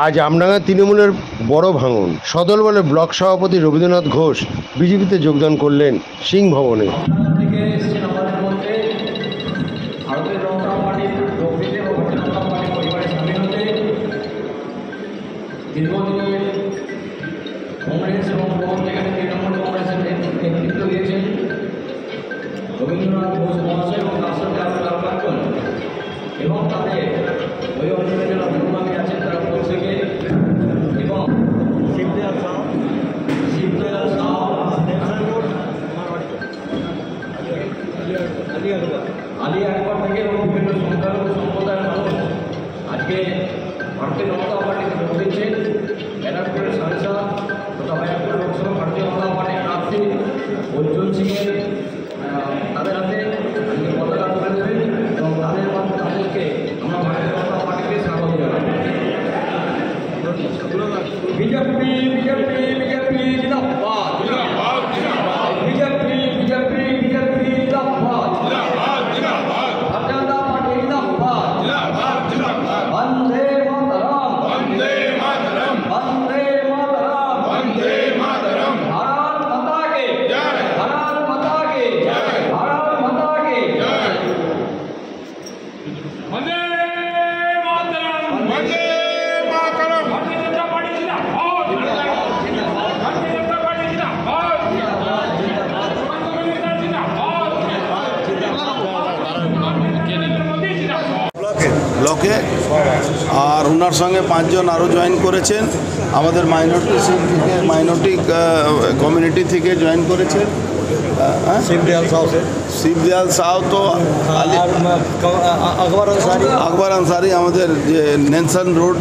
আজ আমডাঙ্গা তৃণমূলের বড় ভাঙন। সদলবলের ব্লক সভাপতি রবীন্দ্রনাথ ঘোষ বিজেপিতে যোগদান করলেন সিং ভবনে। রবীন্দ্রনাথ ঘোষ মহাশয় এবং তার সাথে আরও যারা থাকবেন এবং তাদের ওই অঞ্চলে যারা ভূমি আছেন তারা প্রত্যেকে এবং শিবদয়াল সাহ আলী আকবর থেকে এবং বিভিন্ন সংখ্যালঘু সম্প্রদায়ের মানুষ আজকে ভারতীয় জনতা পার্টিতে যোগ দিচ্ছেন। ব্যারাকপুরের সাংসদ তথা ব্যারাকপুর লোকসভা ভারতীয় জনতা পার্টির প্রার্থী অর্জুন সিংয়ের তাদের হাতে পতাকা তুলে দেবেন এবং তাদেরকে আমরা ভারতীয় জনতা পার্টিকে স্বাগত জানাই। বিজেপি বিজেপি বিজেপি জিন্দাবাদ, বিজেপি বিজেপি বিজেপি জিন্দাবাদ, ভারতীয় জনতা পার্টি জিন্দাবাদ, বন্দে মাতরম, বন্দে মাতরম, বন্দে মাতরম, বন্দে মাতরম, ভারত মাতা কে জয়, ভারত মাতা কে জয়, ভারত মাতা কে জয়, বন্দে মাতরম, বন্দে মাতরম, ভারতীয় জনতা পার্টি জিন্দাবাদ, ভারতীয় জনতা পার্টি জিন্দাবাদ, ব্লকে আর ওনার সঙ্গে 5 জন আরও জয়েন করেছেন। আমাদের মাইনরিটি কমিউনিটি থেকে জয়েন করেছেন শিবদয়াল সাহ, তো আকবর আনসারি আমাদের যে নেনসন রোড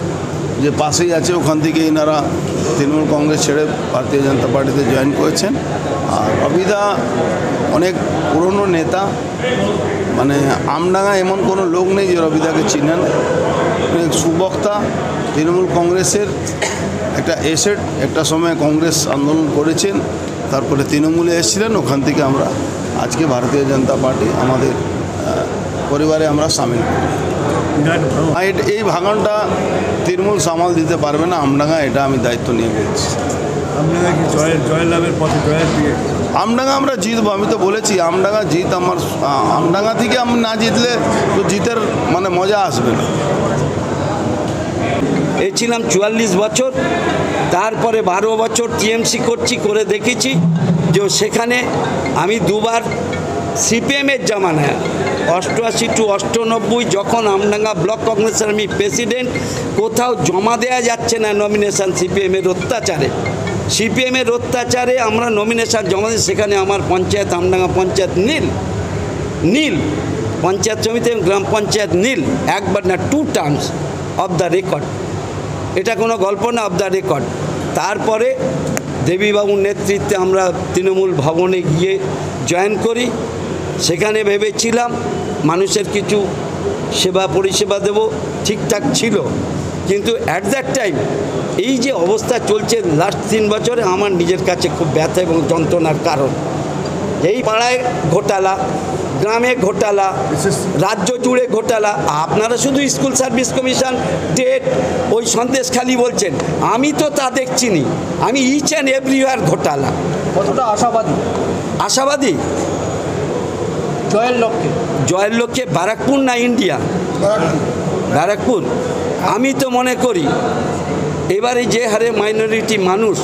যে পাশেই আছে ওখান থেকে এনারা তৃণমূল কংগ্রেস ছেড়ে ভারতীয় জনতা পার্টিতে জয়েন করেছেন। আর রবিদা অনেক পুরনো নেতা, মানে আমডাঙ্গা এমন কোনো লোক নেই যে রবিদাকে চিনেন। অনেক সুবক্তা, তৃণমূল কংগ্রেসের একটা এসেট, একটা সময় কংগ্রেস আন্দোলন করেছেন, তারপরে তৃণমূলে এসেছিলেন, ওখান থেকে আমরা আজকে ভারতীয় জনতা পার্টি আমাদের পরিবারে আমরা সামিল করি। এই ভাঙনটা তৃণমূল সামাল দিতে পারবে না, আমডাঙ্গা এটা আমি দায়িত্ব নিয়ে বলছি। আমডাঙ্গা কি জয় লাভের পথে জয়ের দিকে? আমডাঙ্গা আমরা জিতবো, আমি তো বলেছি আমডাঙ্গা জিত আমার। আমডাঙ্গা থেকে আমি না জিতলে তো জিতের মানে মজা আসবে না। এই ছিলাম 44 বছর, তারপরে 12 বছর টিএমসি করছি, করে দেখেছি যে সেখানে আমি দুবার সিপিএমের জামানায় 88 টু 98 যখন আমডাঙ্গা ব্লক কংগ্রেসের আমি প্রেসিডেন্ট, কোথাও জমা দেওয়া যাচ্ছে না নমিনেশান সিপিএমের অত্যাচারে আমরা নমিনেশান জমা দিই। সেখানে আমার পঞ্চায়েত, আমডাঙ্গা পঞ্চায়েত নীল পঞ্চায়েত সমিতি এবং গ্রাম পঞ্চায়েত নীল, একবার না 2 টার্মস অফ দ্য রেকর্ড। এটা কোনো গল্প না, অফ দ্য রেকর্ড। তারপরে দেবীবাবুর নেতৃত্বে আমরা তৃণমূল ভবনে গিয়ে জয়েন করি। সেখানে ভেবেছিলাম মানুষের কিছু সেবা পরিষেবা দেব, ঠিকঠাক ছিল। কিন্তু অ্যাট দ্যাট টাইম এই যে অবস্থা চলছে লাস্ট 3 বছরে আমার নিজের কাছে খুব ব্যথা এবং যন্ত্রণার কারণ। এই পাড়ায় ঘোটালা, গ্রামে ঘোটালা, রাজ্য জুড়ে ঘোটালা। আপনারা শুধু স্কুল সার্ভিস কমিশন, ডেট, ওই সন্দেশখালি বলছেন, আমি তো তা দেখছি নি। আমি ইচ অ্যান্ড এভরিওয়ার ঘোটালা। কতটা আশাবাদী জয়ের লক্ষ্যে ব্যারাকপুর না ইন্ডিয়া? ব্যারাকপুর। আমি তো মনে করি এবারে যে হারে মাইনরিটি মানুষ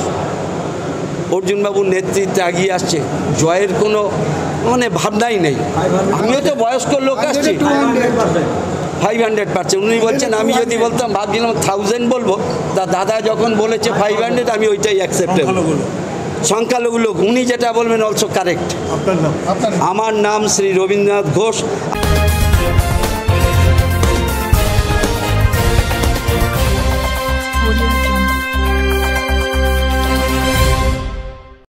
অর্জুনবাবুর নেতৃত্বে এগিয়ে আসছে, জয়ের কোনো মানে ভাবনাই নেই। আমিও তো বয়স্ক লোক আসছি, 500%। উনি বলছেন, আমি যদি বলতাম ভাবছিলাম 1000 বলবো, দাদা যখন বলেছে 500 আমি ওইটাই অ্যাকসেপ্টেবল। সংখ্যালঘু লোক, উনি যেটা বলবেন অলসো কারেক্ট। আপনার নাম? আমার নাম শ্রী রবীন্দ্রনাথ ঘোষ।